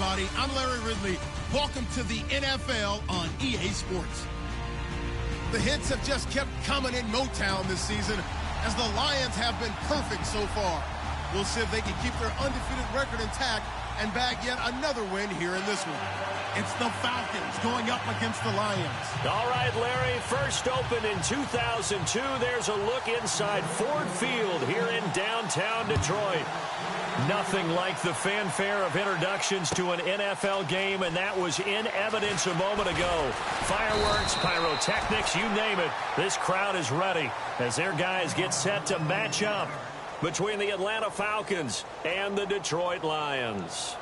everybody. I'm Larry Ridley. Welcome to the NFL on EA Sports. The hits have just kept coming in Motown this season as the Lions have been perfect so far. We'll see if they can keep their undefeated record intact and bag yet another win here in this one. It's the Falcons going up against the Lions. All right, Larry, first opened in 2002. There's a look inside Ford Field here in downtown Detroit. Nothing like the fanfare of introductions to an NFL game, and that was in evidence a moment ago. Fireworks, pyrotechnics, you name it. This crowd is ready as their guys get set to match up between the Atlanta Falcons and the Detroit Lions.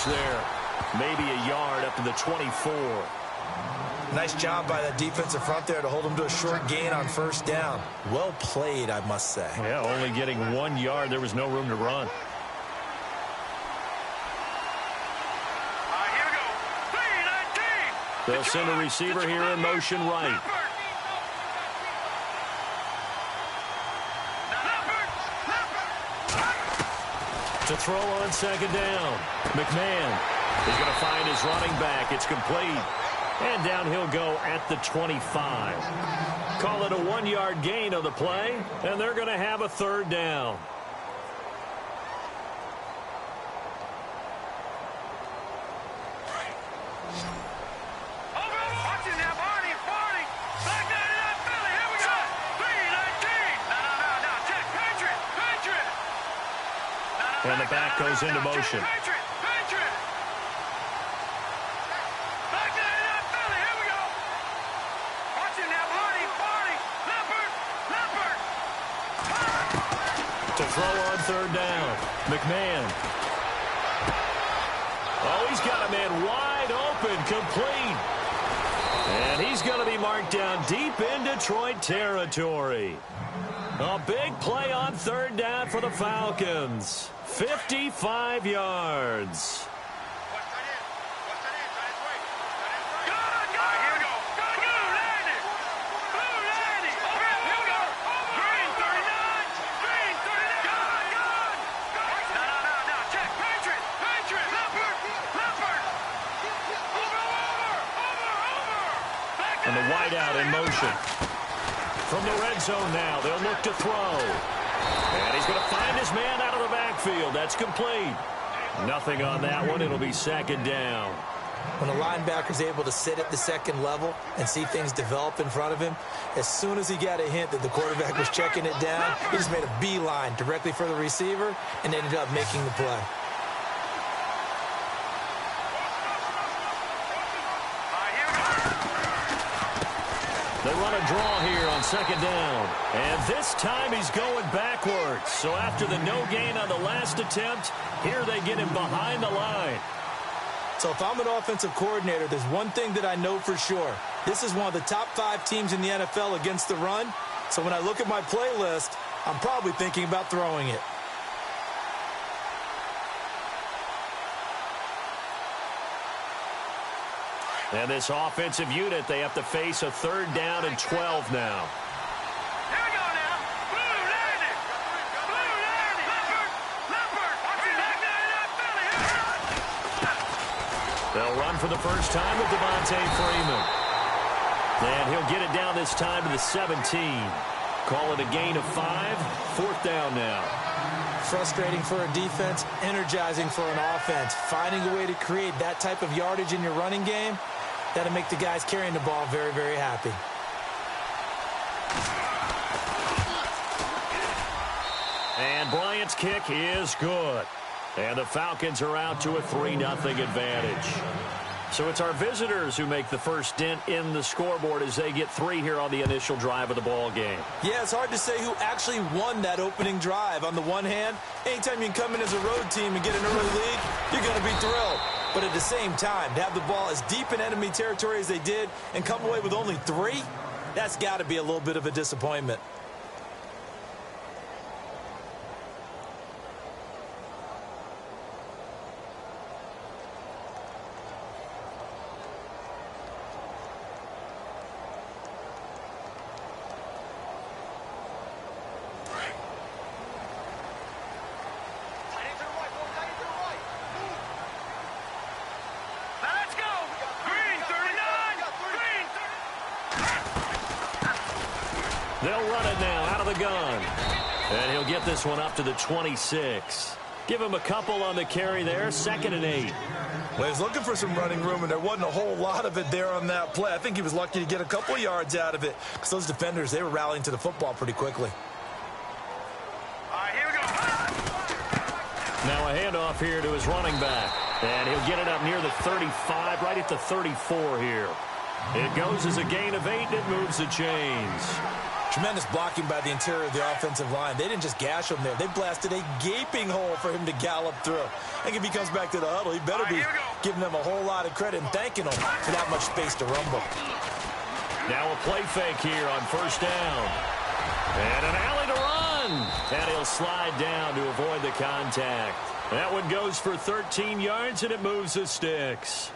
There, maybe a yard up to the 24. Nice job by the defensive front there to hold them to a short gain on first down. Well played, I must say. Yeah, only getting 1 yard. There was no room to run. Here we go. 3-19. They'll send a receiver here in motion right. To throw on second down. McMahon is going to find his running back. It's complete. And down he'll go at the 25. Call it a 1-yard gain on the play, and they're going to have a third down. And the back goes into motion. To throw on third down. McMahon. Oh, he's got a man wide open, complete. And he's going to be marked down deep in Detroit territory. A big play on third down for the Falcons. 55 yards. And the wideout in motion. From the red zone now, they'll look to throw. And he's going to find his man out of the backfield. That's complete. Nothing on that one. It'll be second down. When a linebacker's able to sit at the second level and see things develop in front of him, as soon as he got a hint that the quarterback was checking it down, he just made a beeline directly for the receiver and ended up making the play. They run a draw here on second down. And this time he's going backwards. So after the no gain on the last attempt, here they get him behind the line. So if I'm an offensive coordinator, there's one thing that I know for sure. This is one of the top 5 teams in the NFL against the run. So when I look at my playlist, I'm probably thinking about throwing it. And this offensive unit, they have to face a third down and 12 now. Here we go now. Blue landing. Blue landing. Leopard. They'll run for the first time with Devontae Freeman. And he'll get it down this time to the 17. Call it a gain of 5. Fourth down now. Frustrating for a defense, energizing for an offense. Finding a way to create that type of yardage in your running game, that'll make the guys carrying the ball very, very happy. And Bryant's kick is good. And the Falcons are out to a 3-0 advantage. So it's our visitors who make the first dent in the scoreboard as they get 3 here on the initial drive of the ball game. Yeah, it's hard to say who actually won that opening drive. On the one hand, anytime you can come in as a road team and get an early lead, you're going to be thrilled. But at the same time, to have the ball as deep in enemy territory as they did and come away with only 3, that's got to be a little bit of a disappointment. They'll run it now out of the gun. And he'll get this one up to the 26. Give him a couple on the carry there, 2nd and 8. Well, he's looking for some running room, and there wasn't a whole lot of it there on that play. I think he was lucky to get a couple yards out of it because those defenders, they were rallying to the football pretty quickly. All right, here we go. Now a handoff here to his running back. And he'll get it up near the 35, right at the 34 here. It goes as a gain of 8, and it moves the chains. Tremendous blocking by the interior of the offensive line. They didn't just gash him there. They blasted a gaping hole for him to gallop through. I think if he comes back to the huddle, he better be giving them a whole lot of credit and thanking them for that much space to rumble. Now a play fake here on 1st down. And an alley to run. And he'll slide down to avoid the contact. That one goes for 13 yards, and it moves the sticks.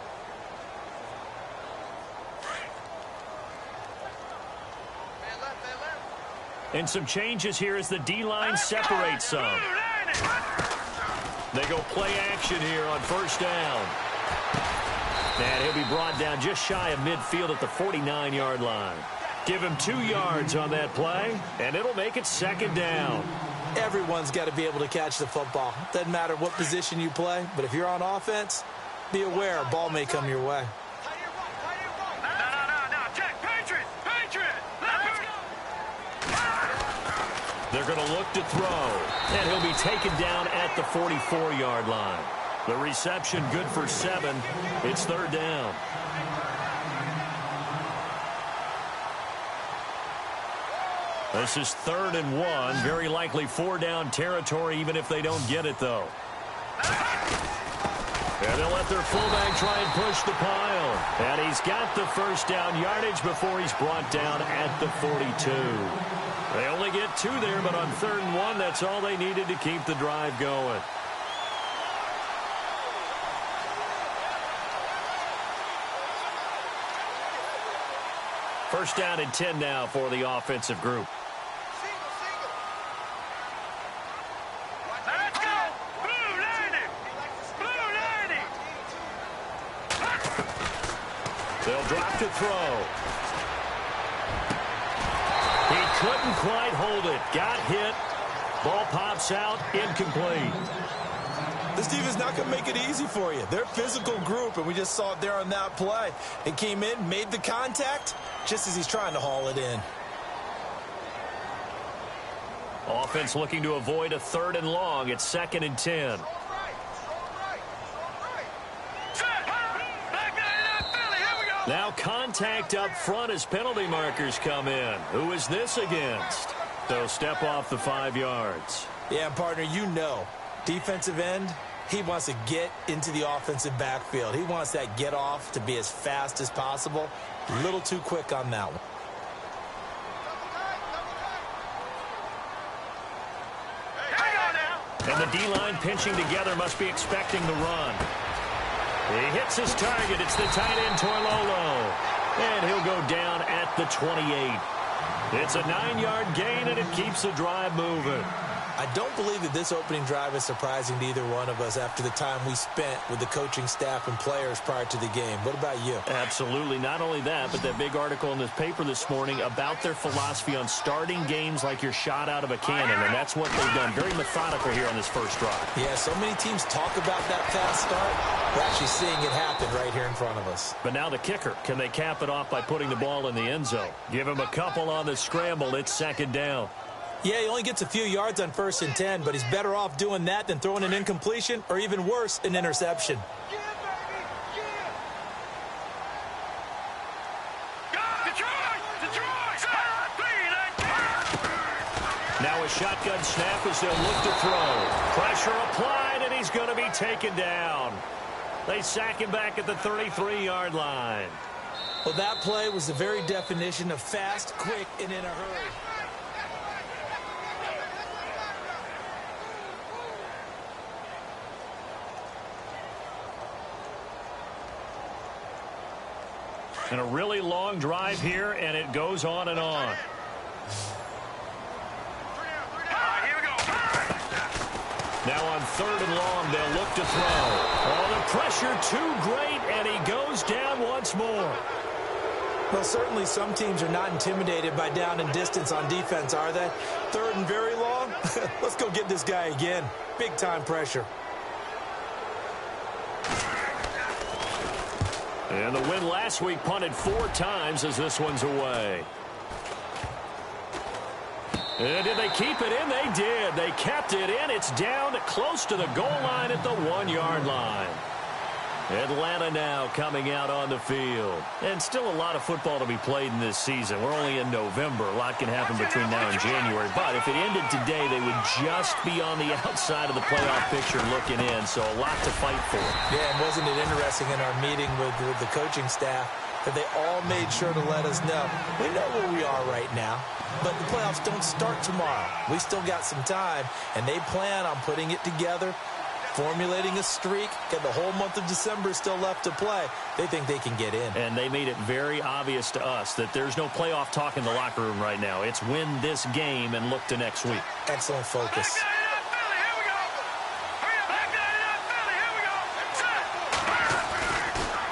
And some changes here as the D-line separates some. They go play action here on 1st down. And he'll be brought down just shy of midfield at the 49-yard line. Give him 2 yards on that play, and it'll make it 2nd down. Everyone's got to be able to catch the football. Doesn't matter what position you play, but if you're on offense, be aware a ball may come your way. They're going to look to throw, and he'll be taken down at the 44-yard line. The reception good for 7. It's 3rd down. This is 3rd and 1. Very likely 4-down territory, even if they don't get it, though. And they'll let their fullback try and push the pile. And he's got the 1st down yardage before he's brought down at the 42. They only get 2 there, but on 3rd and 1, that's all they needed to keep the drive going. First down and 10 now for the offensive group. Let's go! Blue landing! Blue landing! They'll drop to throw. He couldn't quite hold it. Got hit. Ball pops out. Incomplete. This team is not going to make it easy for you. They're a physical group, and we just saw it there on that play. It came in, made the contact, just as he's trying to haul it in. Offense looking to avoid a 3rd and long. It's 2nd and 10. Now contact up front as penalty markers come in. Who is this against? They'll step off the 5 yards. Yeah, partner, you know, defensive end, he wants to get into the offensive backfield. He wants that get off to be as fast as possible. A little too quick on that one. And the D-line pinching together must be expecting the run. He hits his target. It's the tight end, Torlolo. And he'll go down at the 28. It's a 9-yard gain, and it keeps the drive moving. I don't believe that this opening drive is surprising to either one of us after the time we spent with the coaching staff and players prior to the game. What about you? Absolutely. Not only that, but that big article in this paper this morning about their philosophy on starting games like you're shot out of a cannon, and that's what they've done. Very methodical here on this first drive. Yeah, so many teams talk about that fast start. We're actually seeing it happen right here in front of us. But now the kicker. Can they cap it off by putting the ball in the end zone? Give him a couple on the scramble. It's 2nd down. Yeah, he only gets a few yards on 1st and 10, but he's better off doing that than throwing an incompletion or even worse, an interception. Now a shotgun snap as they'll look to throw. Pressure applied, and he's going to be taken down. They sack him back at the 33-yard line. Well, that play was the very definition of fast, quick, and in a hurry. And a really long drive here, and it goes on and on. Now on 3rd and long, they'll look to throw. Oh, the pressure too great, and he goes down once more. Well, certainly some teams are not intimidated by down and distance on defense, are they? Third and very long? Let's go get this guy again. Big-time pressure. And the win last week punted 4 times as this one's away. And did they keep it in? They did. They kept it in. It's down close to the goal line at the 1-yard line. Atlanta now coming out on the field. And still a lot of football to be played in this season. We're only in November. A lot can happen between now and January. But if it ended today, they would just be on the outside of the playoff picture looking in. So a lot to fight for. Yeah, and wasn't it interesting in our meeting with the coaching staff that they all made sure to let us know. We know where we are right now, but the playoffs don't start tomorrow. We still got some time, and they plan on putting it together, formulating a streak, and the whole month of December is still left to play. They think they can get in. And they made it very obvious to us that there's no playoff talk in the locker room right now. It's win this game and look to next week. Excellent focus.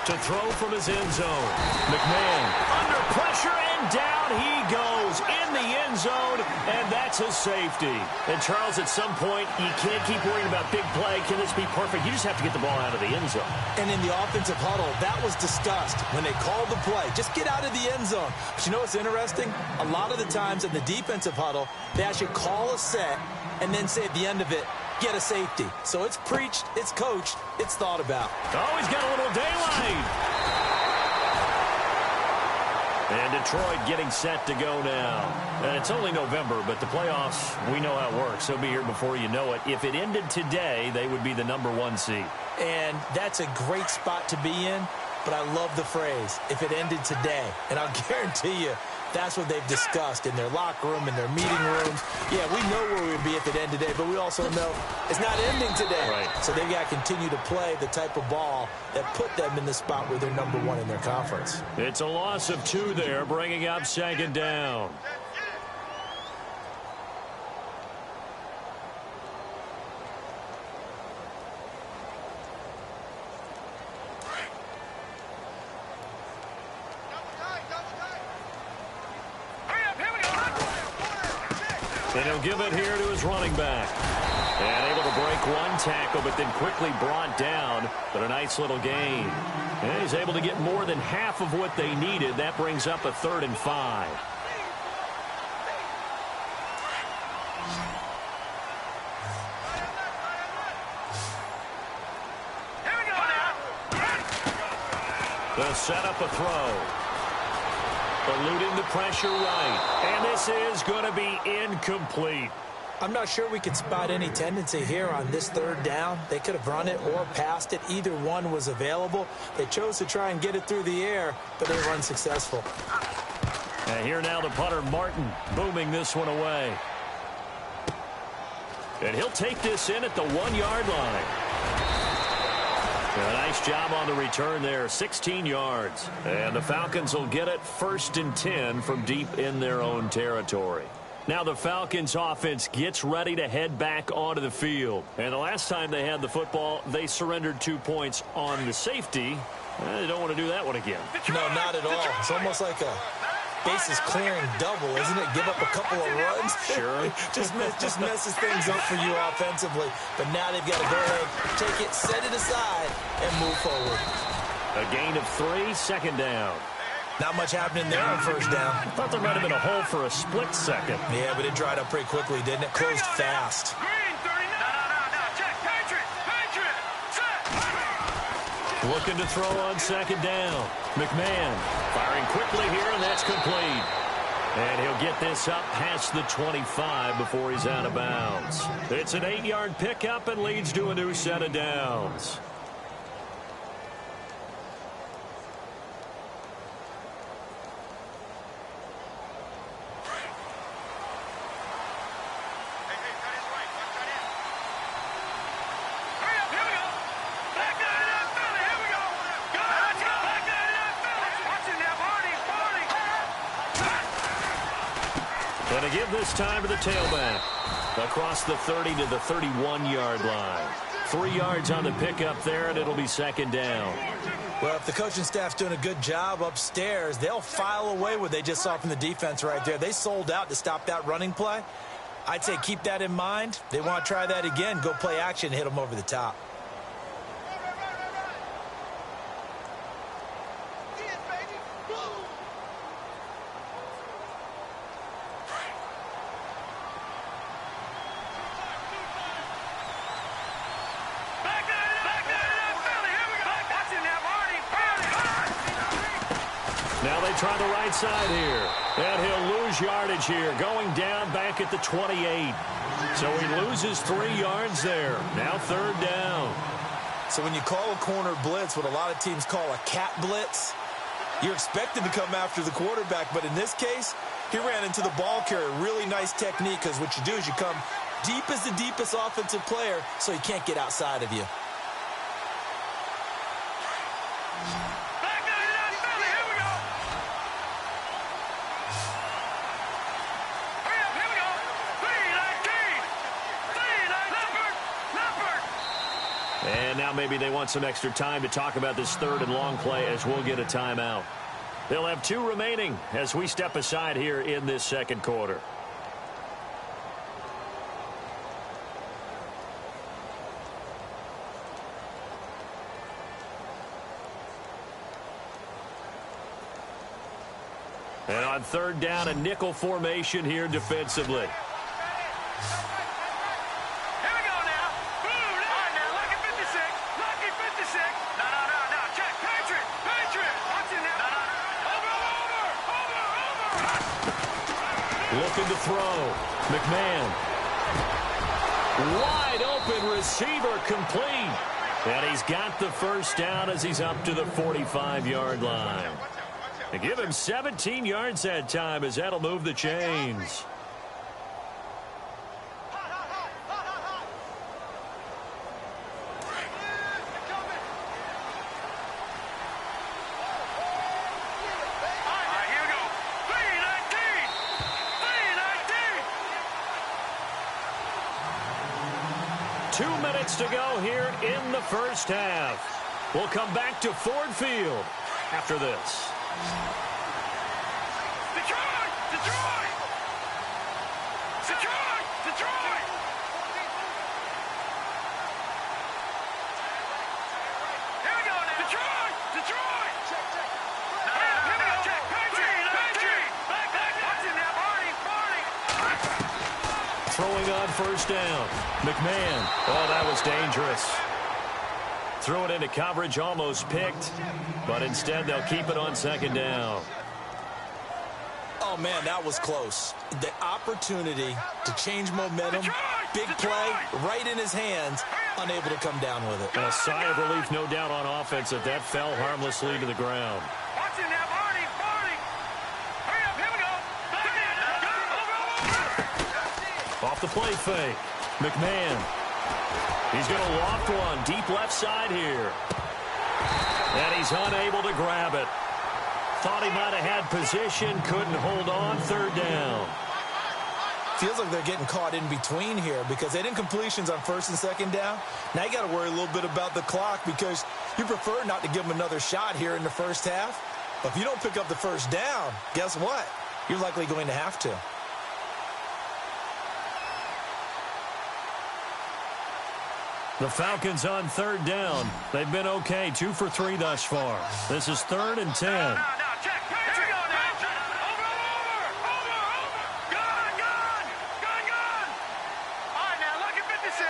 To throw from his end zone. McMahon under pressure, and down he goes in the end zone, and that's a safety. And, Charles, at some point, you can't keep worrying about big play. Can this be perfect? You just have to get the ball out of the end zone. And in the offensive huddle, that was discussed when they called the play. Just get out of the end zone. But you know what's interesting? A lot of the times in the defensive huddle, they actually call a set and then say at the end of it, get a safety. So it's preached, it's coached, it's thought about. Oh, he's got a little daylight. And Detroit getting set to go now. And it's only November, but the playoffs, we know how it works. They'll be here before you know it. If it ended today, they would be the #1 seed. And that's a great spot to be in, but I love the phrase, if it ended today. And I'll guarantee you, that's what they've discussed in their locker room, in their meeting rooms. Yeah, we know where we would be if it ended today, but we also know it's not ending today. Right. So they've got to continue to play the type of ball that put them in the spot where they're #1 in their conference. It's a loss of 2 there, bringing up 2nd down. And he'll give it here to his running back. And able to break 1 tackle, but then quickly brought down. But a nice little gain. And he's able to get more than half of what they needed. That brings up a 3rd and 5. Here we go now. They'll set up a throw. Eluding the pressure right. And this is going to be incomplete. I'm not sure we could spot any tendency here on this 3rd down. They could have run it or passed it. Either one was available. They chose to try and get it through the air, but they were unsuccessful. And here now the punter, Martin, booming this one away. And he'll take this in at the 1-yard line. A nice job on the return there, 16 yards. And the Falcons will get it 1st and 10 from deep in their own territory. Now the Falcons offense gets ready to head back onto the field. And the last time they had the football, they surrendered 2 points on the safety. They don't want to do that one again. No, not at all. It's almost like a bases clearing double, isn't it? Give up a couple of runs. Sure. just messes things up for you offensively. But now they've got to go ahead, take it, set it aside, and move forward. A gain of 3, 2nd down. Not much happening there on 1st down. I thought there might have been a hole for a split second. Yeah, but it dried up pretty quickly, didn't it? Closed fast. Green 39. No. Check. Patriot. Set. Looking to throw on 2nd down. McMahon firing quickly here, and that's complete. And he'll get this up past the 25 before he's out of bounds. It's an 8-yard pickup and leads to a new set of downs. And to give this time to the tailback. Across the 30 to the 31-yard line. 3 yards on the pickup there, and it'll be 2nd down. Well, if the coaching staff's doing a good job upstairs, they'll file away what they just saw from the defense right there. They sold out to stop that running play. I'd say keep that in mind. They want to try that again. Go play action, hit them over the top. Now they try the right side here. And he'll lose yardage here, going down back at the 28. So he loses 3 yards there. Now 3rd down. So when you call a corner blitz, what a lot of teams call a cat blitz, you're expected to come after the quarterback. But in this case, he ran into the ball carrier. Really nice technique, because what you do is you come deep as the deepest offensive player so he can't get outside of you. And now maybe they want some extra time to talk about this 3rd and long play as we'll get a timeout. They'll have 2 remaining as we step aside here in this 2nd quarter. And on 3rd down, a nickel formation here defensively. Looking to throw. McMahon. Wide open receiver complete. And he's got the 1st down as he's up to the 45-yard line. They give him 17 yards that time as that'll move the chains. To go here in the 1st half. We'll come back to Ford Field after this. Detroit! Detroit! Detroit! Detroit! Here we go now. Detroit! Detroit! Check, check. Here we go. Check. Patriot! Watch it now, Barney! Throwing on 1st down. McMahon. Oh, that was dangerous. Threw it into coverage, almost picked. But instead, they'll keep it on 2nd down. Oh, man, that was close. The opportunity to change momentum, big play, right in his hands, unable to come down with it. And a sigh of relief, no doubt, on offense if that fell harmlessly to the ground. Watch it now, Barney! Hurry up, here we go! Off the play fake. McMahon. He's going to loft one deep left side here. And he's unable to grab it. Thought he might have had position, couldn't hold on. 3rd down. Feels like they're getting caught in between here because they didn't completions on 1st and 2nd down. Now you got to worry a little bit about the clock because you prefer not to give them another shot here in the 1st half. But if you don't pick up the 1st down, guess what? You're likely going to have to. The Falcons on 3rd down. They've been okay, 2 for 3 thus far. This is 3rd and 10. Now, check. Here we go now. Over. Gun. All right, now, lucky 56.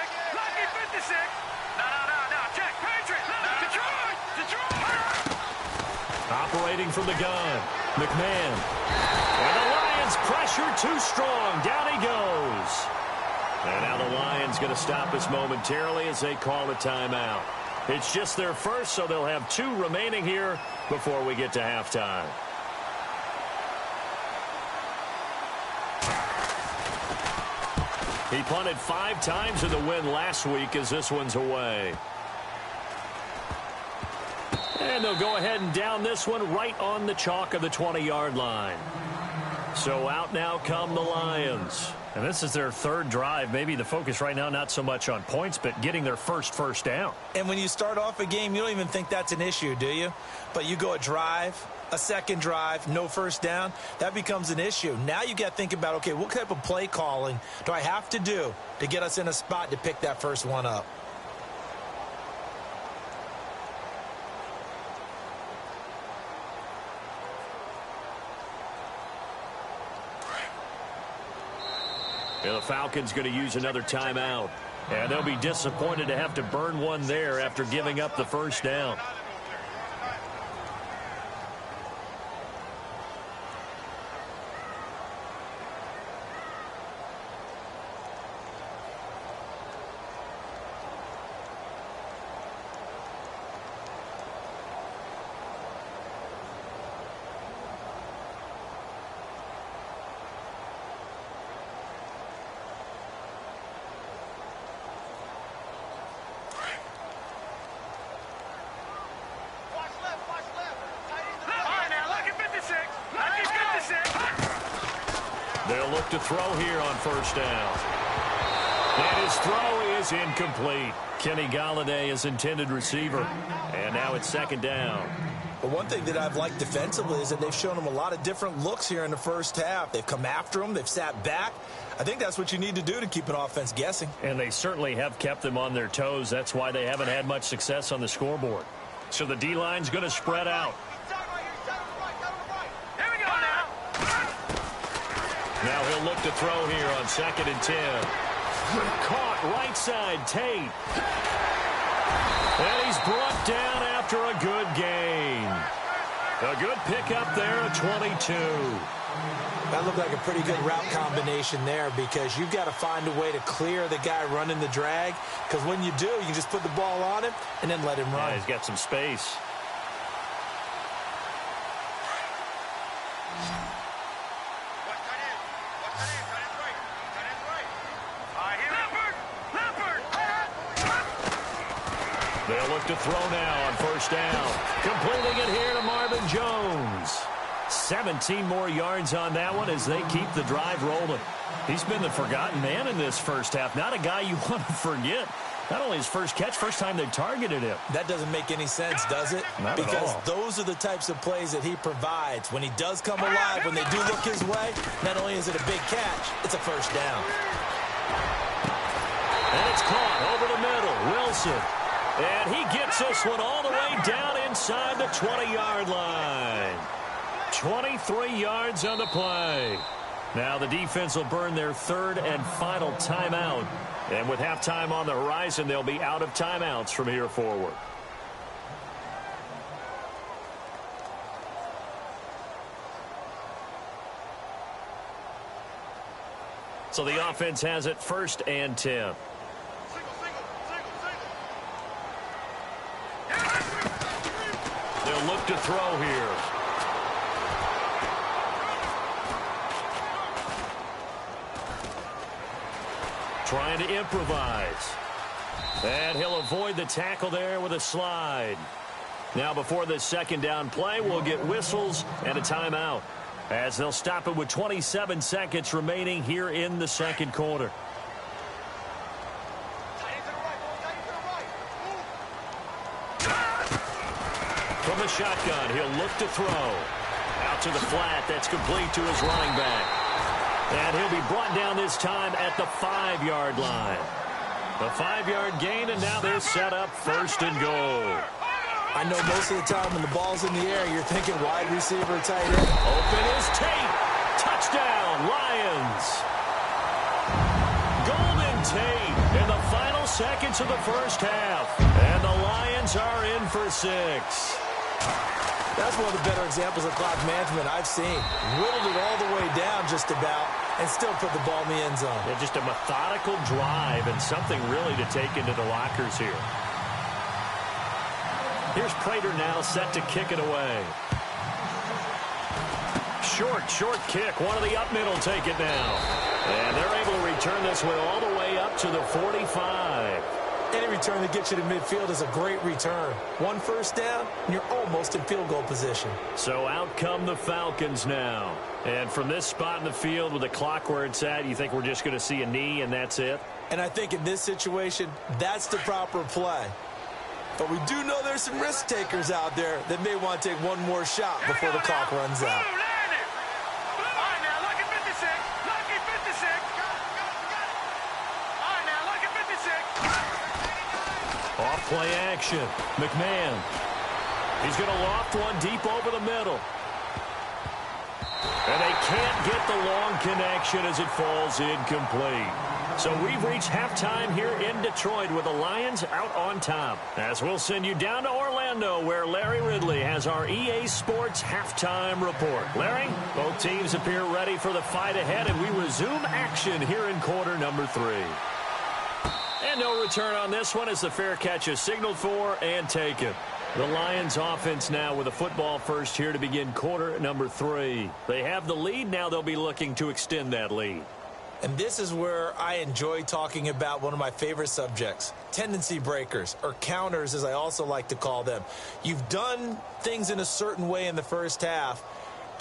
No. Check. Patriot. Detroit. Operating from the gun. McMahon. And the Lions pressure too strong. Down he goes. And now the Lions going to stop us momentarily as they call a timeout. It's just their 1st, so they'll have 2 remaining here before we get to halftime. He punted 5 times in the win last week as this one's away. And they'll go ahead and down this one right on the chalk of the 20-yard line. So out now come the Lions. And this is their third drive. Maybe the focus right now not so much on points, but getting their first down. And when you start off a game, you don't even think that's an issue, do you? But you go a drive, a second drive, no first down, that becomes an issue. Now you got to think about, okay, what type of play calling do I have to do to get us in a spot to pick that first one up? And the Falcons going to use another timeout. And they'll be disappointed to have to burn one there after giving up the first down. They'll look to throw here on first down. And his throw is incomplete. Kenny Golladay is intended receiver. And now it's second down. But one thing that I've liked defensively is that they've shown him a lot of different looks here in the first half. They've come after him. They've sat back. I think that's what you need to do to keep an offense guessing. And they certainly have kept them on their toes. That's why they haven't had much success on the scoreboard. So the D-line's going to spread out. Now he'll look to throw here on 2nd and 10. Caught right side, Tate. And he's brought down after a good gain. A good pickup there at 22. That looked like a pretty good route combination there because you've got to find a way to clear the guy running the drag. Because when you do, you can just put the ball on him and then let him run. Yeah, he's got some space. They'll look to throw now on first down. Completing it here to Marvin Jones. 17 more yards on that one as they keep the drive rolling. He's been the forgotten man in this first half. Not a guy you want to forget. Not only his first catch, first time they targeted him. That doesn't make any sense, does it? Not at all. Because those are the types of plays that he provides. When he does come alive, when they do look his way, not only is it a big catch, it's a first down. And it's caught over the middle. Wilson. And he gets this one all the way down inside the 20-yard line. 23 yards on the play. Now the defense will burn their third and final timeout. And with halftime on the horizon, they'll be out of timeouts from here forward. So the offense has it 1st and 10. They'll look to throw here. Trying to improvise. And he'll avoid the tackle there with a slide. Now before this second down play, we'll get whistles and a timeout, as they'll stop it with 27 seconds remaining here in the second quarter. From the shotgun, he'll look to throw. Out to the flat, that's complete to his running back. And he'll be brought down this time at the 5-yard line. The 5-yard gain, and now they're set up 1st and goal. I know most of the time when the ball's in the air, you're thinking wide receiver, tight end. Open is Tate. Touchdown, Lions. Golden Tate in the final seconds of the first half. And the Lions are in for 6. That's one of the better examples of clock management I've seen. Whittled it all the way down just about and still put the ball in the end zone. Yeah, just a methodical drive and something really to take into the lockers here. Here's Prater now set to kick it away. Short kick. One of the up middle take it now. And they're able to return this one all the way up to the 45. And he return that gets you to midfield is a great return. One first down, and you're almost in field goal position. So out come the Falcons now. And from this spot in the field with the clock where it's at, you think we're just going to see a knee and that's it? And I think in this situation, that's the proper play. But we do know there's some risk takers out there that may want to take one more shot before the clock runs out. Off play action. McMahon. He's going to loft one deep over the middle. And they can't get the long connection as it falls incomplete. So we've reached halftime here in Detroit with the Lions out on top. As we'll send you down to Orlando where Larry Ridley has our EA Sports halftime report. Larry, both teams appear ready for the fight ahead, and we resume action here in quarter number 3. And no return on this one as the fair catch is signaled for and taken. The Lions offense now with a football first here to begin quarter number 3. They have the lead. Now they'll be looking to extend that lead. And this is where I enjoy talking about one of my favorite subjects, tendency breakers, or counters as I also like to call them. You've done things in a certain way in the first half,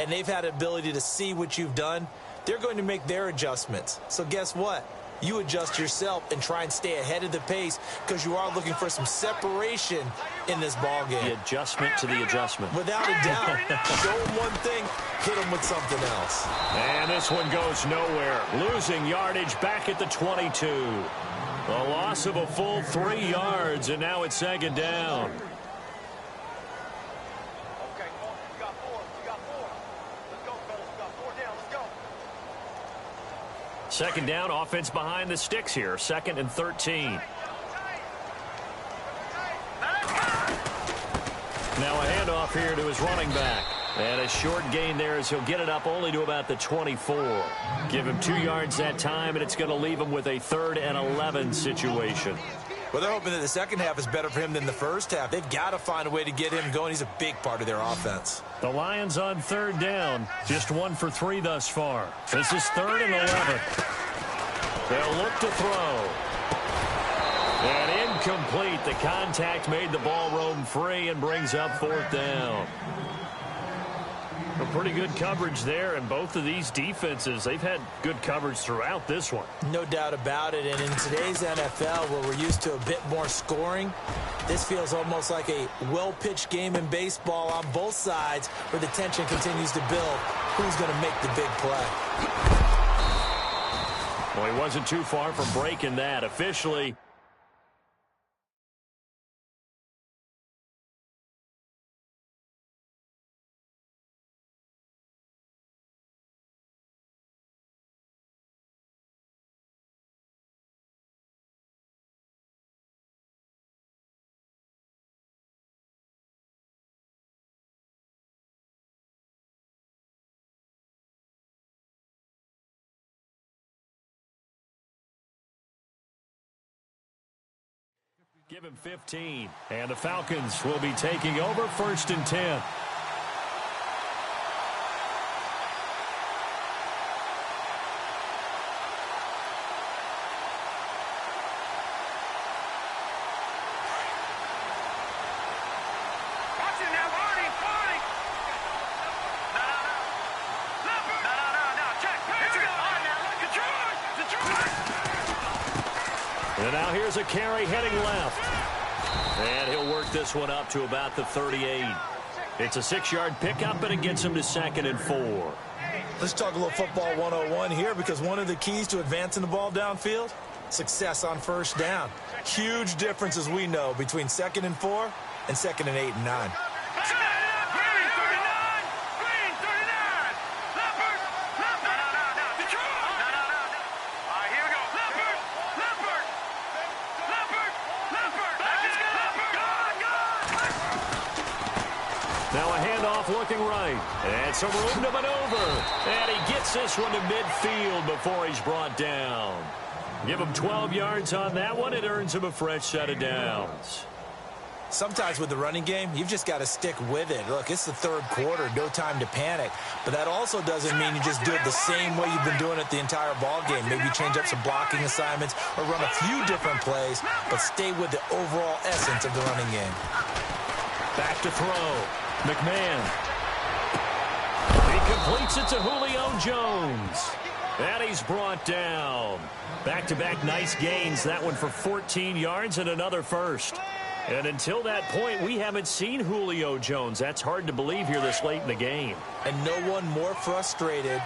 and they've had ability to see what you've done. They're going to make their adjustments. So guess what? You adjust yourself and try and stay ahead of the pace because you are looking for some separation in this ball game. The adjustment to the adjustment. Without a doubt. Show them one thing, hit them with something else. And this one goes nowhere. Losing yardage back at the 22. A loss of a full 3 yards, and now it's second down. Second down, offense behind the sticks here. 2nd and 13. Now a handoff here to his running back. And a short gain there as he'll get it up only to about the 24. Give him 2 yards that time, and it's going to leave him with a 3rd and 11 situation. Well, they're hoping that the second half is better for him than the first half. They've got to find a way to get him going. He's a big part of their offense. The Lions on 3rd down. Just 1 for 3 thus far. This is 3rd and 11. They'll look to throw. And incomplete. The contact made the ball roam free and brings up 4th down. A pretty good coverage there, and both of these defenses, they've had good coverage throughout this one. No doubt about it, and in today's NFL, where we're used to a bit more scoring, this feels almost like a well-pitched game in baseball on both sides where the tension continues to build. Who's going to make the big play? Well, he wasn't too far from breaking that. Officially, give him 15. And the Falcons will be taking over 1st and 10. And now here's a carry heading left. And he'll work this one up to about the 38. It's a 6-yard pickup, and it gets him to 2nd and 4. Let's talk a little football 101 here, because one of the keys to advancing the ball downfield, success on 1st down. Huge difference, as we know, between 2nd and 4 and 2nd and 8 and 9. Now a handoff looking right. And some room to maneuver. And he gets this one to midfield before he's brought down. Give him 12 yards on that one. It earns him a fresh set of downs. Sometimes with the running game, you've just got to stick with it. Look, it's the third quarter, no time to panic. But that also doesn't mean you just do it the same way you've been doing it the entire ball game. Maybe change up some blocking assignments or run a few different plays, but stay with the overall essence of the running game. Back to throw. McMahon. He completes it to Julio Jones. And he's brought down. Back-to-back nice gains. That one for 14 yards and another first. And until that point, we haven't seen Julio Jones. That's hard to believe here this late in the game. And no one more frustrated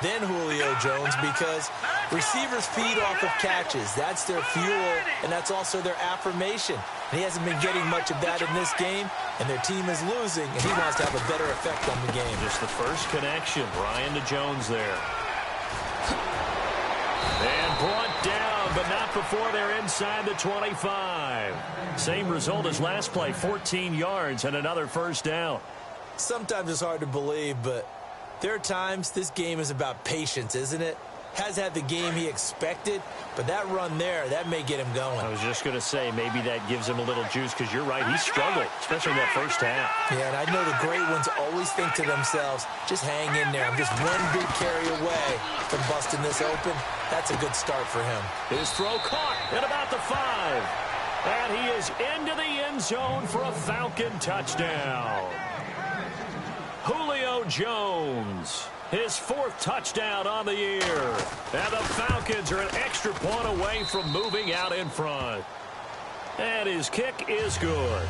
than Julio Jones because receivers feed off of catches. That's their fuel, and that's also their affirmation. And he hasn't been getting much of that in this game, and their team is losing, and he wants to have a better effect on the game. Just the first connection. Ryan to Jones there. And brought down, but not before they're inside the 25. Same result as last play, 14 yards and another first down. Sometimes it's hard to believe, but there are times this game is about patience, isn't it? Has had the game he expected, but that run there, that may get him going. I was just going to say, maybe that gives him a little juice because you're right, he struggled, especially in that first half. Yeah, and I know the great ones always think to themselves, just hang in there. I'm just one big carry away from busting this open. That's a good start for him. His throw caught at about the 5. And he is into the end zone for a Falcon touchdown. Julio Jones. His 4th touchdown on the year. And the Falcons are an extra point away from moving out in front. And his kick is good.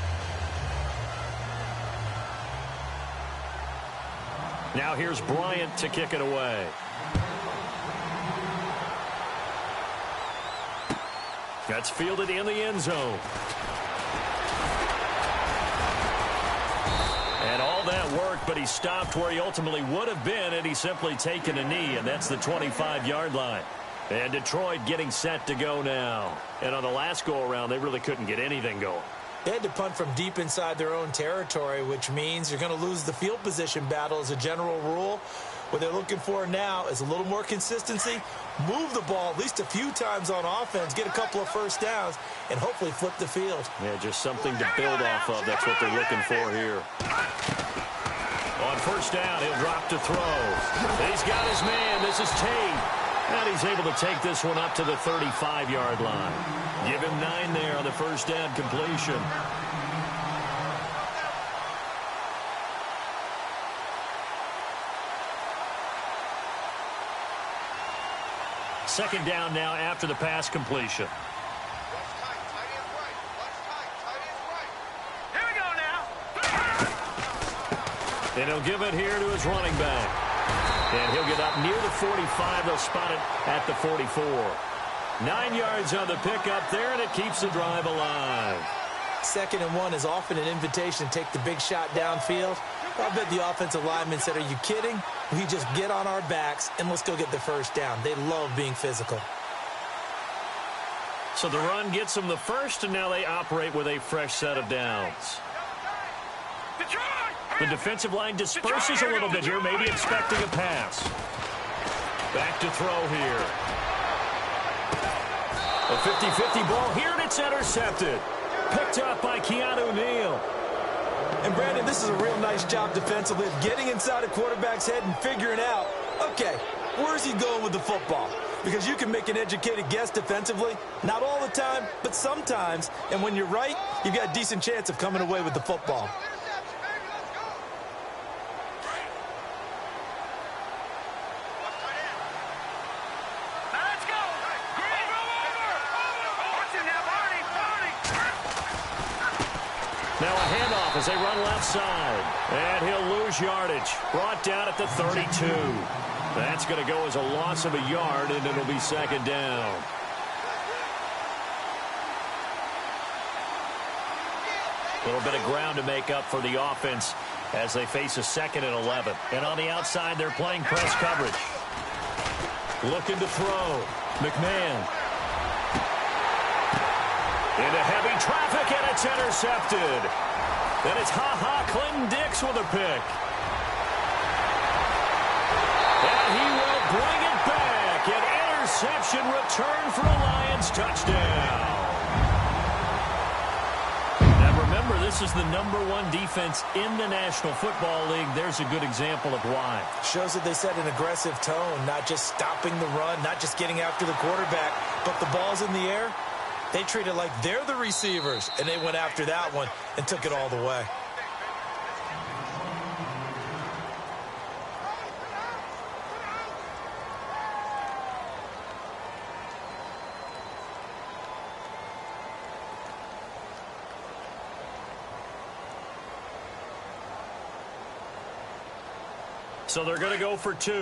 Now here's Bryant to kick it away. That's fielded in the end zone. And all that work, but he stopped where he ultimately would have been had he simply taken a knee, and that's the 25-yard line. And Detroit getting set to go now. And on the last go-around, they really couldn't get anything going. They had to punt from deep inside their own territory, which means you're going to lose the field position battle as a general rule. What they're looking for now is a little more consistency, move the ball at least a few times on offense, get a couple of first downs, and hopefully flip the field. Yeah, just something to build off of. That's what they're looking for here. On first down, he'll drop to throw. He's got his man. This is Tate. And he's able to take this one up to the 35-yard line. Give him 9 there on the first down completion. Second down now after the pass completion. Here we go now. And he'll give it here to his running back. And he'll get up near the 45. They'll spot it at the 44. 9 yards on the pickup there, and it keeps the drive alive. 2nd and 1 is often an invitation to take the big shot downfield. I bet the offensive lineman said, are you kidding? We just get on our backs and let's go get the first down. They love being physical. So the run gets them the first, and now they operate with a fresh set of downs. The defensive line disperses a little bit here, maybe expecting a pass. Back to throw here. A 50-50 ball here, and it's intercepted. Picked up by Keanu Neal. And, Brandon, this is a real nice job defensively of getting inside a quarterback's head and figuring out, okay, where's he going with the football? Because you can make an educated guess defensively. Not all the time, but sometimes. And when you're right, you've got a decent chance of coming away with the football. Now a handoff as they run left side. And he'll lose yardage. Brought down at the 32. That's going to go as a loss of a yard, and it'll be second down. A little bit of ground to make up for the offense as they face a 2nd and 11. And on the outside, they're playing press coverage. Looking to throw. McMahon. Into heavy traffic, and it's intercepted. Then it's Clinton Dix with a pick. And he will bring it back. An interception return for a Lions touchdown. And remember, remember, this is the #1 defense in the National Football League. There's a good example of why. Shows that they set an aggressive tone, not just stopping the run, not just getting after the quarterback, but the ball's in the air. They treat it like they're the receivers, and they went after that one and took it all the way. So they're going to go for 2. All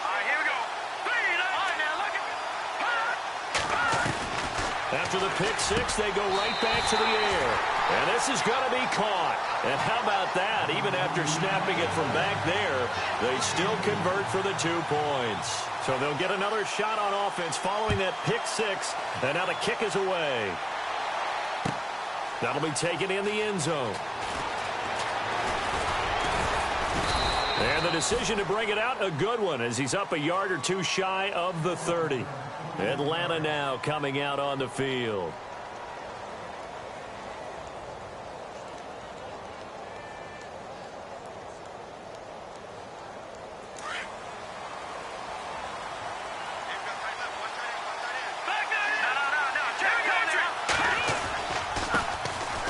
right, here we go. After the pick 6, they go right back to the air. And this is going to be caught. And how about that? Even after snapping it from back there, they still convert for the 2 points. So they'll get another shot on offense following that pick 6. And now the kick is away. That'll be taken in the end zone. And the decision to bring it out, a good one, as he's up a yard or 2 shy of the 30. Atlanta now coming out on the field.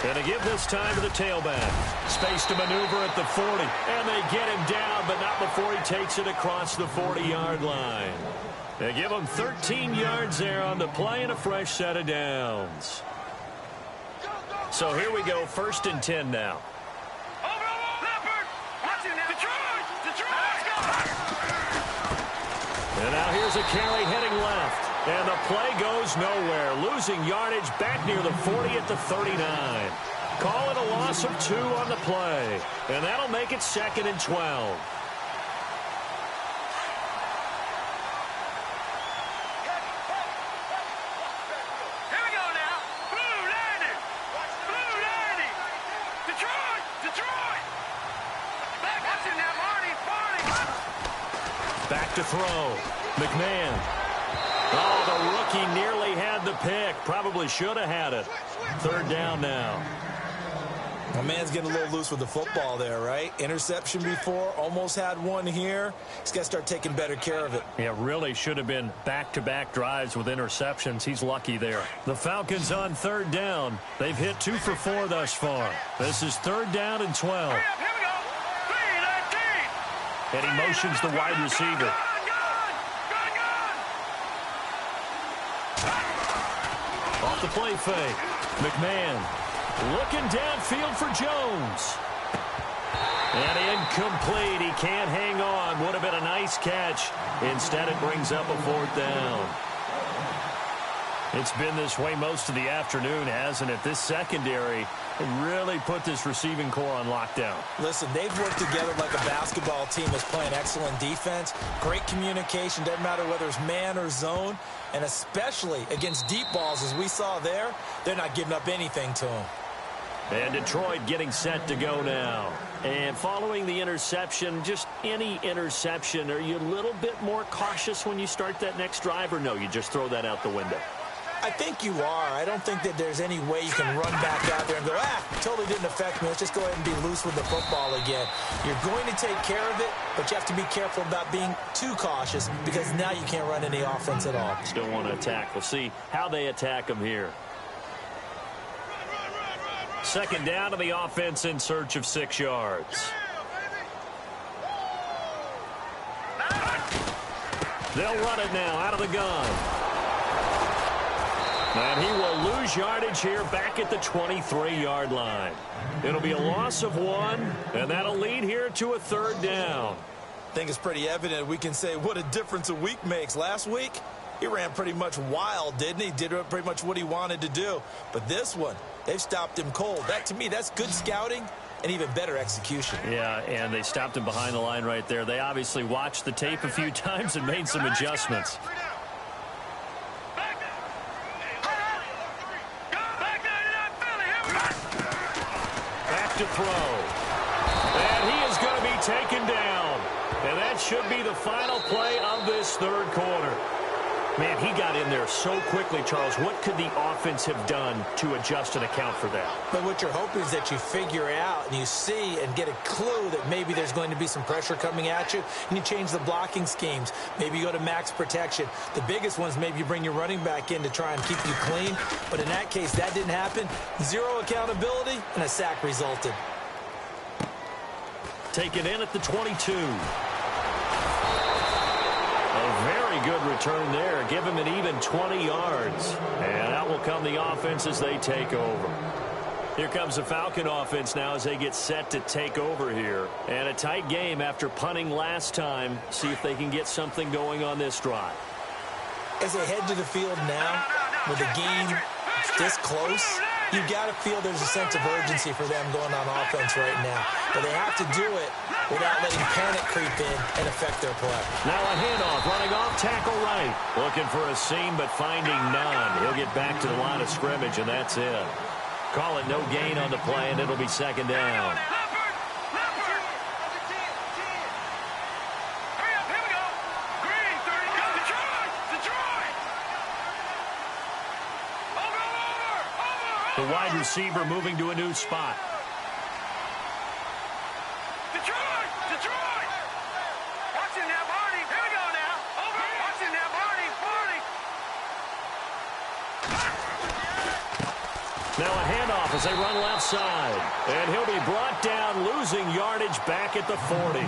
And to give this time to the tailback. Space to maneuver at the 40. And they get him down, but not before he takes it across the 40-yard line. They give him 13 yards there on the play and a fresh set of downs. So here we go, 1st and 10 now. And now here's a carry heading left. And the play goes nowhere. Losing yardage back near the 40 at the 39. Call it a loss of 2 on the play. And that'll make it 2nd and 12. Back to throw. McMahon. Oh, the rookie nearly had the pick. Probably should have had it. 3rd down now. My man's getting a little loose with the football there, right? Interception before, almost had one here. He's got to start taking better care of it. Yeah, really should have been back-to-back drives with interceptions. He's lucky there. The Falcons on 3rd down. They've hit 2 for 4 thus far. This is 3rd down and 12. And he motions the wide receiver. Off the play fake. McMahon looking downfield for Jones. And incomplete. He can't hang on. Would have been a nice catch. Instead, it brings up a 4th down. It's been this way most of the afternoon, hasn't it? This secondary really put this receiving core on lockdown. Listen, they've worked together like a basketball team that's playing excellent defense. Great communication. Doesn't matter whether it's man or zone. And especially against deep balls, as we saw there, they're not giving up anything to them. And Detroit getting set to go now. And following the interception, just any interception, are you a little bit more cautious when you start that next drive, or no, you just throw that out the window? I think you are. I don't think that there's any way you can run back out there and go, totally didn't affect me. Let's just go ahead and be loose with the football again. You're going to take care of it, but you have to be careful about being too cautious because now you can't run any offense at all. Still want to attack. We'll see how they attack them here. 2nd down to the offense in search of 6 yards. They'll run it now out of the gun. And he will lose yardage here back at the 23-yard line. It'll be a loss of 1, and that'll lead here to a 3rd down. I think it's pretty evident. We can say what a difference a week makes. Last week, he ran pretty much wild, didn't he? Did pretty much what he wanted to do. But this one, they've stopped him cold. That, to me, that's good scouting and even better execution. Yeah, and they stopped him behind the line right there. They obviously watched the tape a few times and made some adjustments. Back to throw. And he is going to be taken down. And that should be the final play of this third quarter. Man, he got in there so quickly, Charles. What could the offense have done to adjust and account for that? But what you're hoping is that you figure out and you see and get a clue that maybe there's going to be some pressure coming at you, and you change the blocking schemes. Maybe you go to max protection. The biggest ones, maybe you bring your running back in to try and keep you clean. But in that case, that didn't happen. Zero accountability, and a sack resulted. Taken in at the 22. A very good return there. Give him an even 20 yards. And out will come the offense as they take over. Here comes the Falcon offense now as they get set to take over here. And a tight game after punting last time. See if they can get something going on this drive. As they head to the field now, with the game this close, you've got to feel there's a sense of urgency for them going on offense right now. But they have to do it without letting panic creep in and affect their play. Now a handoff, running off, tackle right. Looking for a seam, but finding none. He'll get back to the line of scrimmage, and that's it. Call it no gain on the play, and it'll be second down. The wide receiver moving to a new spot. Detroit! Watching now, Barney. Here we go now. Over. Watching now, Barney. Now a handoff as they run left side. And he'll be brought down, losing yardage back at the 40.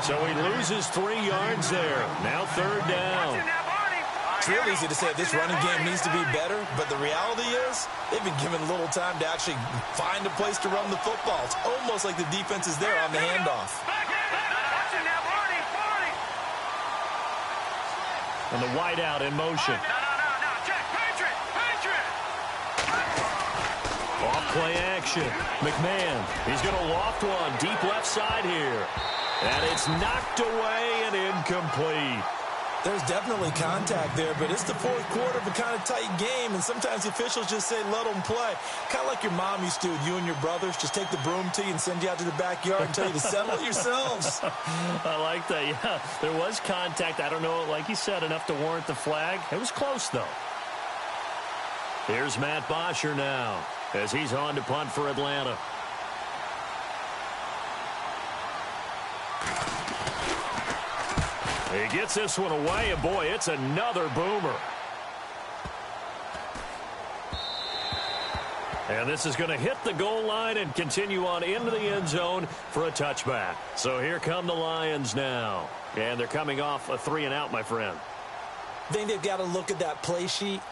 So he loses 3 yards there. Now third down. It's real easy to say this running game needs to be better, but the reality is they've been given little time to actually find a place to run the football. It's almost like the defense is there on the handoff. And the wideout in motion. Off play action. McMahon, he's going to loft one deep left side here. And it's knocked away and incomplete. There's definitely contact there, but it's the fourth quarter of a kind of tight game, and sometimes the officials just say, let them play. Kind of like your mom used to with you and your brothers. Just take the broom to you and send you out to the backyard and tell you to settle it yourselves. I like that, yeah. There was contact. I don't know, like you said, enough to warrant the flag. It was close, though. Here's Matt Bosher now as he's on to punt for Atlanta. He gets this one away, and boy, it's another boomer. And this is going to hit the goal line and continue on into the end zone for a touchback. So here come the Lions now. And they're coming off a 3-and-out, my friend. I think they've got to look at that play sheet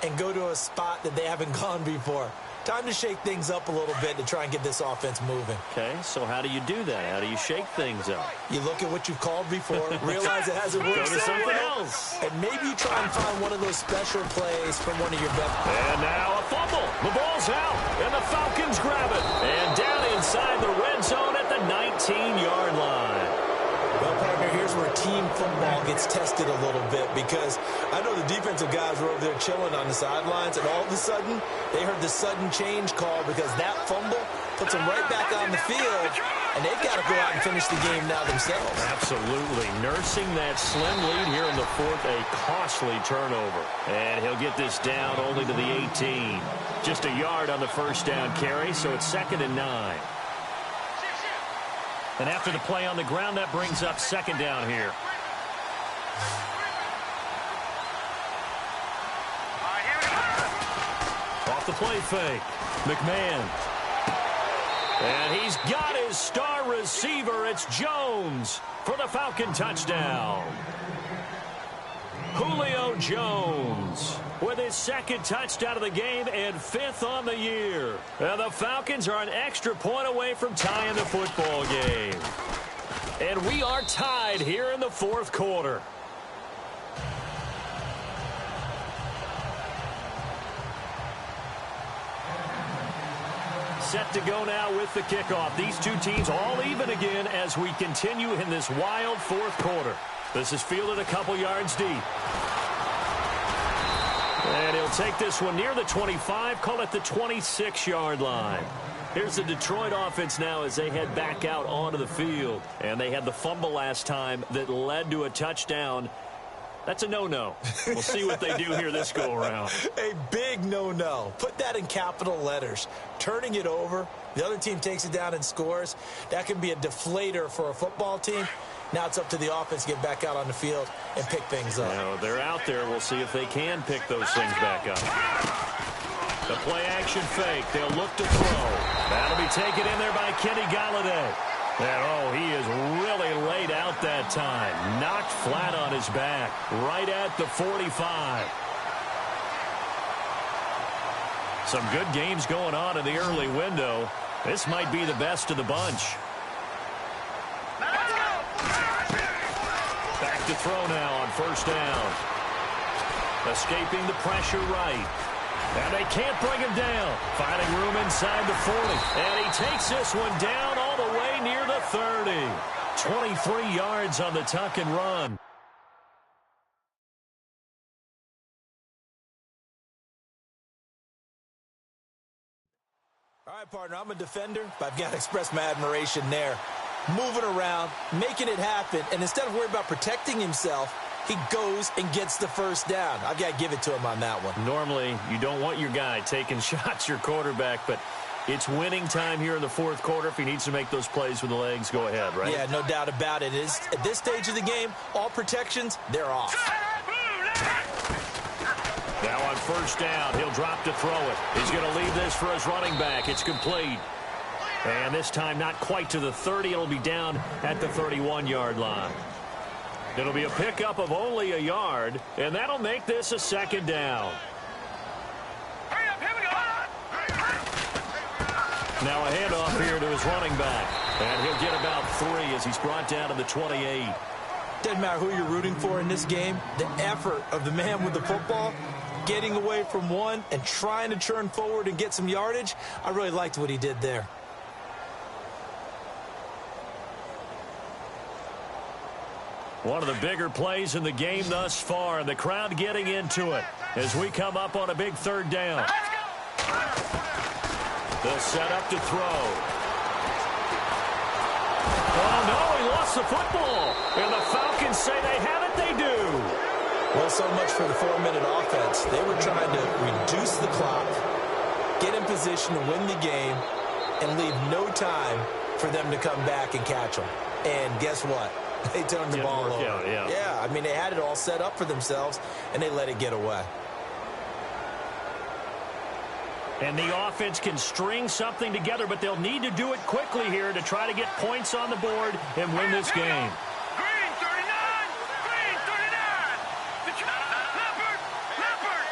and go to a spot that they haven't gone before. Time to shake things up a little bit to try and get this offense moving. Okay, so how do you do that? How do you shake things up? You look at what you've called before, realize it hasn't worked Go to so something well, else. and maybe you try and find one of those special plays from one of your best. And now a fumble. The ball's out, and the Falcons grab it. And down inside the red zone at the 19-yard line. Well, partner, here's where team football gets tested a little bit, because I know the defensive guys were over there chilling on the sidelines, and all of a sudden, they heard the sudden change call because that fumble puts them right back on the field, and they've got to go out and finish the game now themselves. Absolutely. Nursing that slim lead here in the fourth, a costly turnover. And he'll get this down only to the 18. Just a yard on the first down carry, so it's 2nd and 9. And after the play on the ground, that brings up 2nd down here. Off the play fake. McMahon. And he's got his star receiver. It's Jones for the Falcon touchdown. Julio Jones with his 2nd touchdown of the game and 5th on the year. And the Falcons are an extra point away from tying the football game. And we are tied here in the 4th quarter. Set to go now with the kickoff. These two teams all even again as we continue in this wild 4th quarter. This is fielded a couple yards deep. And he'll take this one near the 25, call it the 26-yard line. Here's the Detroit offense now as they head back out onto the field. And they had the fumble last time that led to a touchdown. That's a no-no. We'll see what they do here this go-around. A big no-no. Put that in capital letters. Turning it over, the other team takes it down and scores. That can be a deflator for a football team. Now it's up to the offense to get back out on the field and pick things up. Now, they're out there. We'll see if they can pick those things back up. The play-action fake. They'll look to throw. That'll be taken in there by Kenny Golladay. And, he is really laid out that time. Knocked flat on his back. Right at the 45. Some good games going on in the early window. This might be the best of the bunch. Back to throw now on first down. Escaping the pressure right. And they can't bring him down. Finding room inside the 40. And he takes this one down all the way near the 30. 23 yards on the tuck and run. All right, partner, I'm a defender, but I've got to express my admiration there. Moving around, making it happen, and instead of worrying about protecting himself, he goes and gets the first down. I've got to give it to him on that one. Normally, you don't want your guy taking shots, your quarterback, but it's winning time here in the fourth quarter. If he needs to make those plays with the legs, go ahead, right? Yeah, no doubt about it. At this stage of the game, all protections, they're off. Now on first down, he'll drop to throw it. He's going to leave this for his running back. It's complete. And this time not quite to the 30. It'll be down at the 31-yard line. It'll be a pickup of only a yard, and that'll make this a second down. Now a handoff here to his running back. And he'll get about 3 as he's brought down to the 28. Doesn't matter who you're rooting for in this game. The effort of the man with the football, getting away from one and trying to turn forward and get some yardage, I really liked what he did there. One of the bigger plays in the game thus far, and the crowd getting into it as we come up on a big third down. They'll set up to throw. Oh, no, he lost the football. And the Falcons say they have it, they do. Well, so much for the 4-minute offense. They were trying to reduce the clock, get in position to win the game, and leave no time for them to come back and catch them. And guess what? They turned the ball over. Yeah, I mean, they had it all set up for themselves, and they let it get away. And the offense can string something together, but they'll need to do it quickly here to try to get points on the board and win this game. Green 39! Green 39! Leopard! Leopard!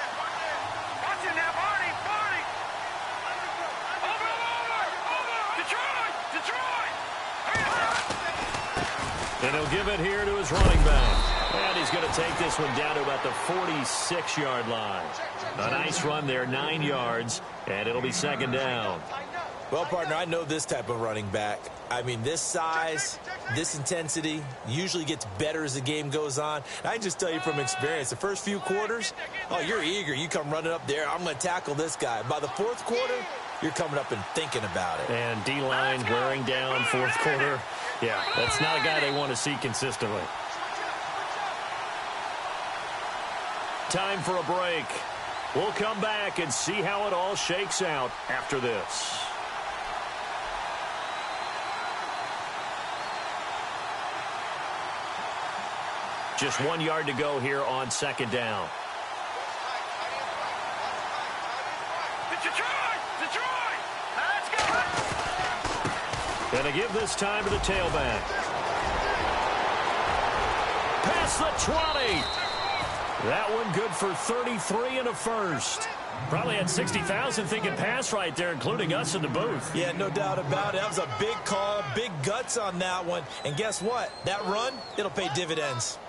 Watch it now, Barney! Barney! Over! Detroit! Detroit! And he'll give it here to his running back. And he's going to take this one down to about the 46-yard line. A nice run there, 9 yards, and it'll be second down. Well, partner, I know this type of running back. I mean, this size, this intensity usually gets better as the game goes on. And I can just tell you from experience, the first few quarters, you're eager. You come running up there, I'm going to tackle this guy. By the fourth quarter, you're coming up and thinking about it. And D-line wearing down fourth quarter. Yeah, that's not a guy they want to see consistently. Time for a break. We'll come back and see how it all shakes out after this. Just 1 yard to go here on second down. Detroit! Let's go! And to give this time to the tailback. Past the 20. That one good for 33 and a first. Probably had 60,000 thinking pass right there, including us in the booth. Yeah, no doubt about it. That was a big call, big guts on that one. And guess what? That run, it'll pay dividends.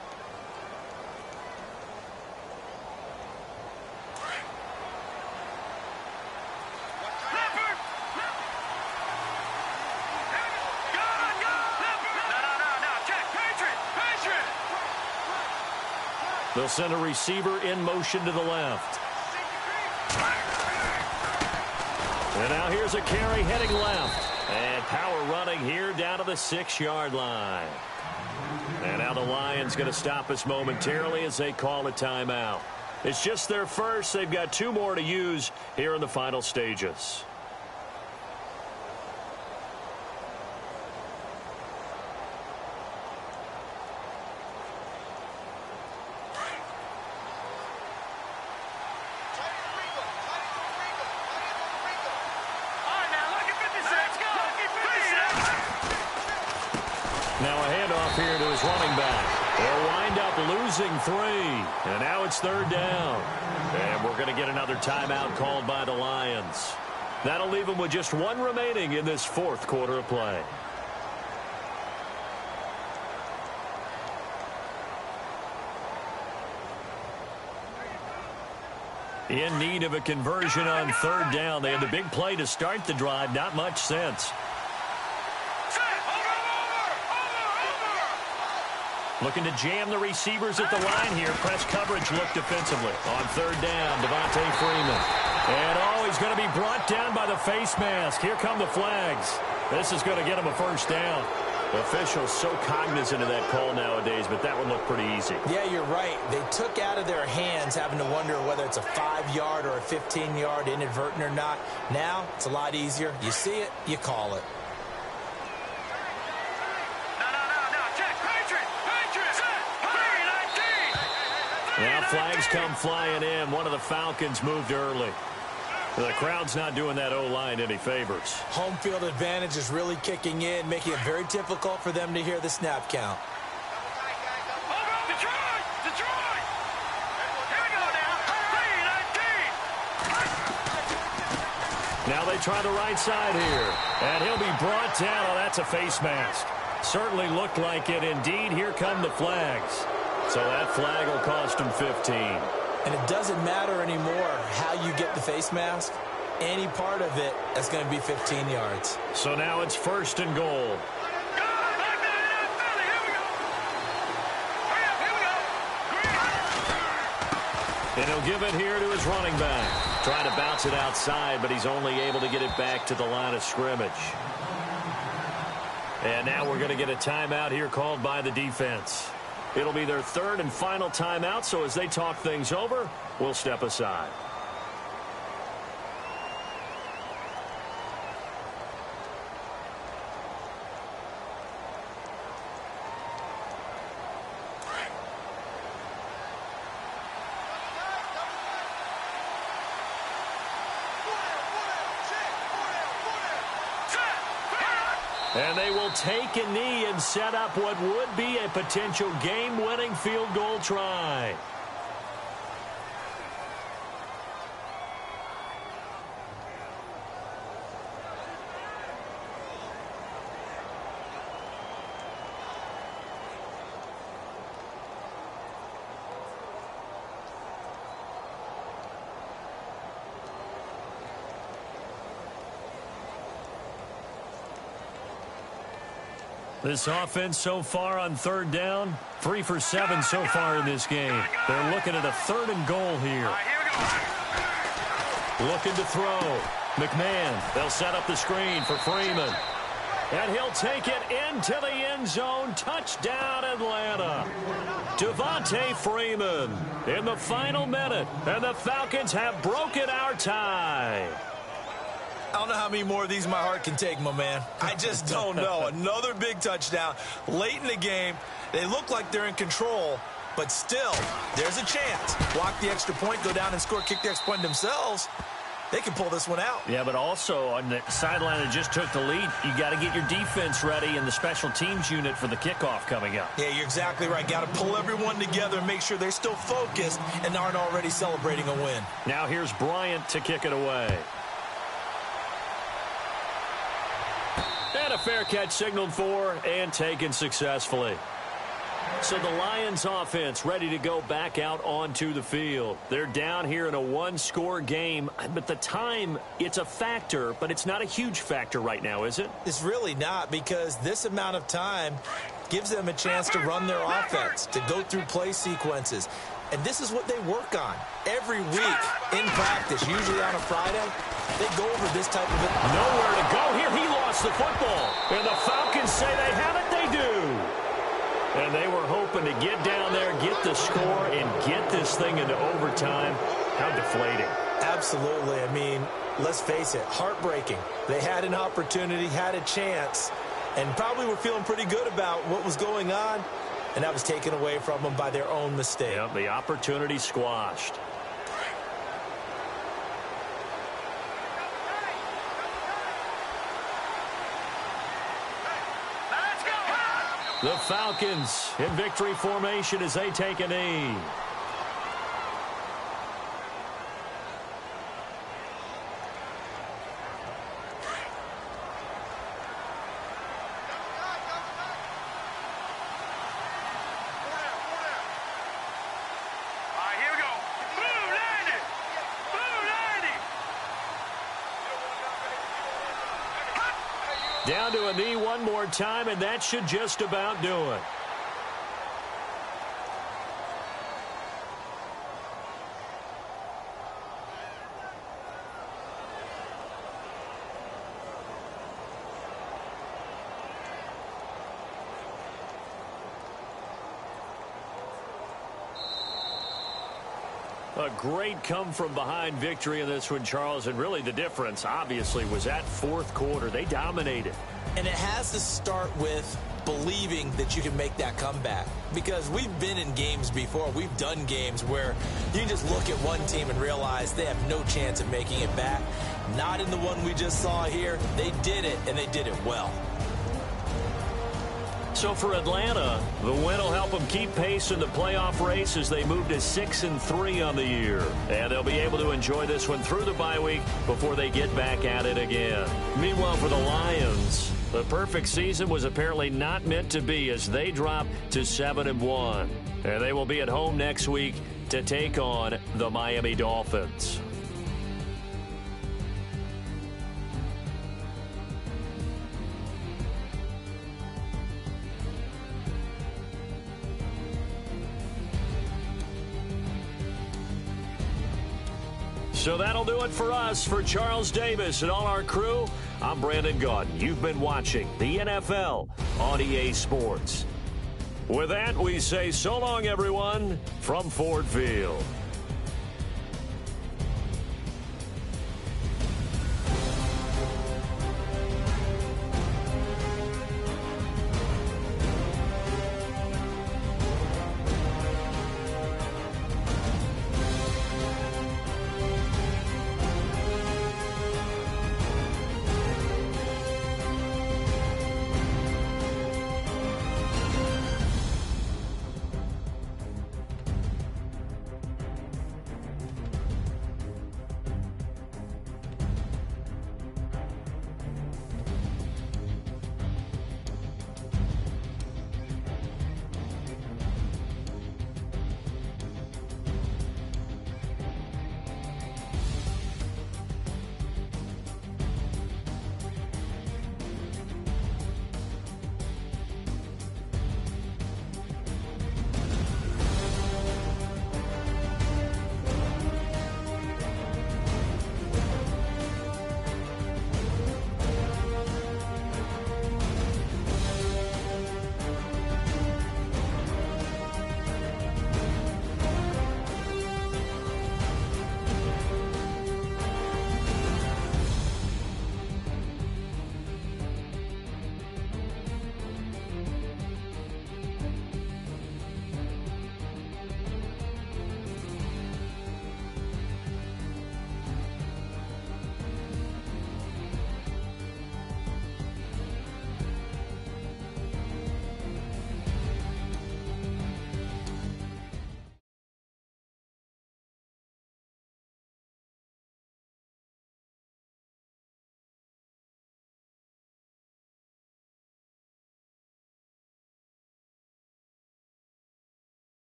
They'll send a receiver in motion to the left. And now here's a carry heading left. And power running here down to the 6-yard line. And now the Lions going to stop us momentarily as they call a timeout. It's just their first. They've got 2 more to use here in the final stages. Now a handoff here to his running back. They'll wind up losing 3. And now it's 3rd down. And we're going to get another timeout called by the Lions. That'll leave them with just 1 remaining in this 4th quarter of play. In need of a conversion on 3rd down. They had the big play to start the drive. Not much sense. Looking to jam the receivers at the line here. Press coverage look defensively. On 3rd down, Devontae Freeman. And, he's going to be brought down by the face mask. Here come the flags. This is going to get him a 1st down. Officials so cognizant of that call nowadays, but that one looked pretty easy. Yeah, you're right. They took out of their hands having to wonder whether it's a 5-yard or a 15-yard inadvertent or not. Now, it's a lot easier. You see it, you call it. Now flags come flying in. One of the Falcons moved early. The crowd's not doing that O-line any favors. Home field advantage is really kicking in, making it very difficult for them to hear the snap count. Detroit! Detroit! Here we go now. 3-19. Now they try the right side here. And he'll be brought down. Oh, that's a face mask. Certainly looked like it. Indeed, here come the flags. So that flag will cost him 15. And it doesn't matter anymore how you get the face mask. Any part of it, that's going to be 15 yards. So now it's 1st and goal. And he'll give it here to his running back. Trying to bounce it outside, but he's only able to get it back to the line of scrimmage. And now we're going to get a timeout here called by the defense. It'll be their 3rd and final timeout, so as they talk things over, we'll step aside. And they will take a knee and set up what would be a potential game-winning field goal try. This offense so far on 3rd down, 3 for 7 so far in this game. They're looking at a 3rd and goal here. Looking to throw. McMahon, they'll set up the screen for Freeman. And he'll take it into the end zone. Touchdown, Atlanta. Devontae Freeman in the final minute. And the Falcons have broken our tie. I don't know how many more of these my heart can take, my man. I just don't know. Another big touchdown late in the game. They look like they're in control, but still, there's a chance. Block the extra point, go down and score, kick the extra point themselves. They can pull this one out. Yeah, but also on the sideline that just took the lead, you got to get your defense ready and the special teams unit for the kickoff coming up. Yeah, you're exactly right. Got to pull everyone together and make sure they're still focused and aren't already celebrating a win. Now here's Bryant to kick it away. And a fair catch signaled for and taken successfully. So the Lions offense ready to go back out onto the field. They're down here in a one-score game, but the time, it's a factor, but it's not a huge factor right now, is it? It's really not, because this amount of time gives them a chance to run their offense, to go through play sequences. And this is what they work on every week in practice, usually on a Friday. They go over this type of it. Nowhere to go here. He lost the football. And the Falcons say they have it. They do. And they were hoping to get down there, get the score, and get this thing into overtime. How deflating. Absolutely. I mean, let's face it, heartbreaking. They had an opportunity, had a chance, and probably were feeling pretty good about what was going on, and that was taken away from them by their own mistake. Yep, the opportunity squashed. The Falcons in victory formation as they take a knee. Down to a knee one more time, and that should just about do it. A great come-from-behind victory in this one, Charles, and really the difference, obviously, was that fourth quarter. They dominated. And it has to start with believing that you can make that comeback, because we've been in games before. We've done games where you can just look at one team and realize they have no chance of making it back. Not in the one we just saw here. They did it, and they did it well. So for Atlanta, the win will help them keep pace in the playoff race as they move to 6-3 on the year. And they'll be able to enjoy this one through the bye week before they get back at it again. Meanwhile, for the Lions, the perfect season was apparently not meant to be as they drop to 7-1. And they will be at home next week to take on the Miami Dolphins. So that'll do it for us. For Charles Davis and all our crew, I'm Brandon Gaudin. You've been watching the NFL on EA Sports. With that, we say so long, everyone, from Ford Field.